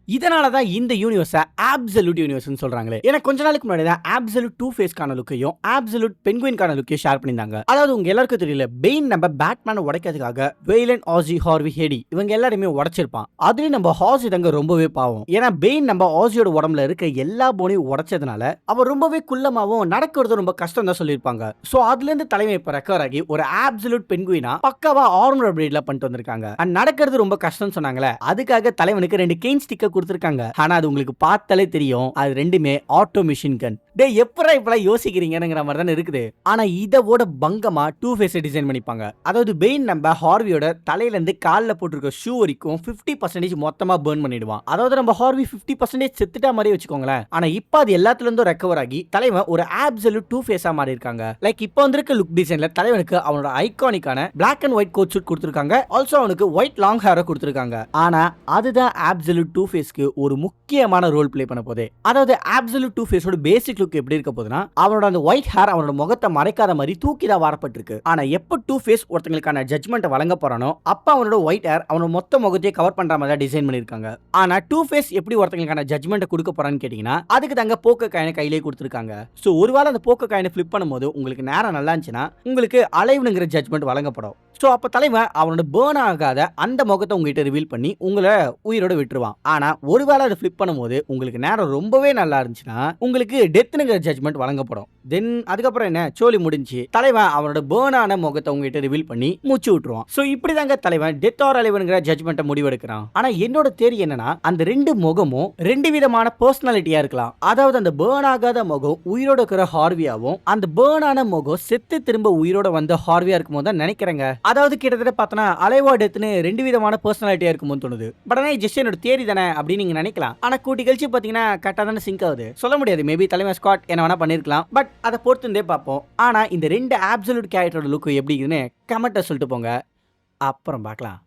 இதனால தான் இந்த யூனிவர்ஸை அப்சல்யூட் யூனிவர்ஸ்னு சொல்றாங்களே. ஏன்னா கொஞ்ச நாளுக்கு முன்னாடி தான் அப்சல்யூட் டூ ஃபேஸ்க்கான லுக்கையும் அப்சல்யூட் பெங்குயின்கான லுக்கையும் ஷேர் பண்ணியிருந்தாங்க. அதாவது உங்க எல்லாருக்கும் தெரியல, பெயின் நம்ம பேட்மேனை உடைக்கிறதுக்காக வெய்லன், ஆஸி, ஹார்வி, ஹேடி இவங்க எல்லாருமே உடைச்சிருப்பான். அதுலயும் நம்ம ஹாஸி தாங்க ரொம்பவே பாவம். ஏன்னா பெயின் நம்ம ஆஸியோட உடம்புல இருக்க எல்லா போனையும் உடைச்சதுனால அவர் ரொம்பவே குள்ளமாவும் நடக்கிறது ரொம்ப கஷ்டம் தான் சொல்லியிருப்பாங்க. சோ அதுல இருந்து தலைமை இப்ப ரெக்கவர் ஆகி ஒரு அப்சல்யூட் பெங்குயினா பக்காவா ஆர்மர் பிரேட்ல பண்ணிட்டு வந்திருக்காங்க. நடக்கிறது ரொம்ப கஷ்டம் சொன்னாங்களே, அதுக்காக தலைவனுக்கு 2 கெயின் ஸ்டிக்கர் கொடுத்திருக்காங்க. ஆனா அது உங்களுக்கு பார்த்தாலே தெரியும், அது ரெண்டுமே ஆட்டோ மிஷின் கன். டே எப்பரா இப்பலாம் யோசிக்கிறீங்கங்கிற மாதிரி தான் இருக்குது. ஆனா இதோட பங்கமா டூ ஃபேஸ் டிசைன் பண்ணிப்பாங்க. அதாவது பெயின் நம்ம ஹார்வியோட தலையில இருந்து கால்ல போட்டிருக்க ஷூ வரைக்கும் 50% மொத்தமா பர்ன் பண்ணிடுவான். அதாவது நம்ம ஹார்வி 50% செத்துட்டா மாதிரி வச்சுக்கோங்களேன். ஆனா இப்ப அது எல்லாத்துல இருந்தும் ரெக்கவர் ஆகி தலைவன் ஒரு அப்சல்யூட் டூ ஃபேஸா மாறி இருக்காங்க. லைக் இப்போ வந்திருக்க லுக் டிசைன்ல தலைவனுக்கு அவனோட ஐகானிக்கான black and white coat suit கொடுத்திருக்காங்க. ஆல்சோ அவனுக்கு ஒயிட் லாங் ஹேர் கொடுத்திருக்காங்க. ஆனா அதுதான் அப்சல்யூட் டூ ஃபேஸ்க்கு ஒரு முக்கியமான ரோல் பிளே பண்ண போதே. அதாவது அப்சல்யூட் டூ ஃபேஸோட பேசிக் லுக் எப்படி இருக்க போதுன்னா, அவனோட அந்த ஒயிட் ஹேர் அவனோட முகத்தை மறைக்காத மாதிரி தூக்கி தான் வாரப்பட்டிருக்கு. ஆனா எப்ப டூ ஃபேஸ் ஒருத்தங்களுக்கான ஜட்ஜ்மெண்ட் வழங்க போறானோ அப்ப அவனோட ஒயிட் ஹேர் அவனோட மொத்த முகத்தையே கவர் பண்ற மாதிரி டிசைன் பண்ணிருக்காங்க. ஆனா டூ ஃபேஸ் எப்படி ஒருத்தங்களுக்கான ஜட்ஜ்மெண்ட் கொடுக்க போறான்னு கேட்டீங்கன்னா, அதுக்கு தாங்க போக்க காயினை கையிலே கொடுத்திருக்காங்க. சோ ஒருவேளை அந்த போக்க காயினை ஃபிளிப் பண்ணும்போது உங்களுக்கு நேரம் நல்லா இருந்துச்சுன்னா உங்களுக்கு அலைவ்னுங்கிற ஜட்ஜ்மெண்ட் வழங்கப்படும். சோ அப்ப தலைவன் அவனோட பேர்ன் ஆகாத அந்த முகத்தை உங்ககிட்ட ரிவீல் பண்ணி உங்களை உயிரோட விட்டுருவான். ஆனா ஒருவேளை அதை ஃபிளிப் பண்ணும்போது உங்களுக்கு நேரம் ரொம்பவே நல்லா இருந்துச்சுன்னா உங்களுக்கு டெத்னுங்கிற ஜட்ஜ்மெண்ட் வழங்கப்படும். தென் அதுக்கப்புறம் என்ன சோலி முடிஞ்சு தலைவன் அவனோட பேர்ன் ஆன முகத்தை உங்ககிட்ட ரிவீல் பண்ணி மூச்சு விட்டுருவான். சோ இப்படிதாங்க தலைவன் டெத் ஆர் அலைவ்ங்கிற ஜட்ஜ்மெண்ட்டை முடிவெடுக்கிறான். ஆனா என்னோட தேரி என்னன்னா, அந்த ரெண்டு முகமும் ரெண்டு விதமான பர்சனாலிட்டியா இருக்கலாம். அதாவது அந்த பேர்ன் ஆகாத முகம் உயிரோட இருக்கிற ஹார்வியாவும், அந்த பேர்ன் ஆன முகம் செத்து திரும்ப உயிரோட வந்த ஹார்வியா இருக்கும் போது தான் நினைக்கிறேங்க. அதாவது கிட்டத்தட்ட பார்த்தனா அலைவா டெத்னு ரெண்டு விதமான பர்சனாலிட்டியா இருக்கும்னு தோணுது. பட் ஆனா ஜஸ்ட் என்னோட தியரி தானே அப்படின்னு நீங்க நினைக்கலாம். ஆனா கூட்டி கழிச்சு பாத்தீங்கன்னா கரெக்டா தானே சிங்க் ஆகுது. சொல்ல முடியாது, மேபி தலைவன் ஸ்காட் என்ன வேணா பண்ணிருக்கலாம். பட் அதை பொறுத்துந்தே பார்ப்போம். ஆனா இந்த ரெண்டு அப்சல்யூட் கேரக்டரோட லுக் எப்படி இருக்குன்னு கமெண்ட்டை சொல்லிட்டு போங்க. அப்புறம் பார்க்கலாம்.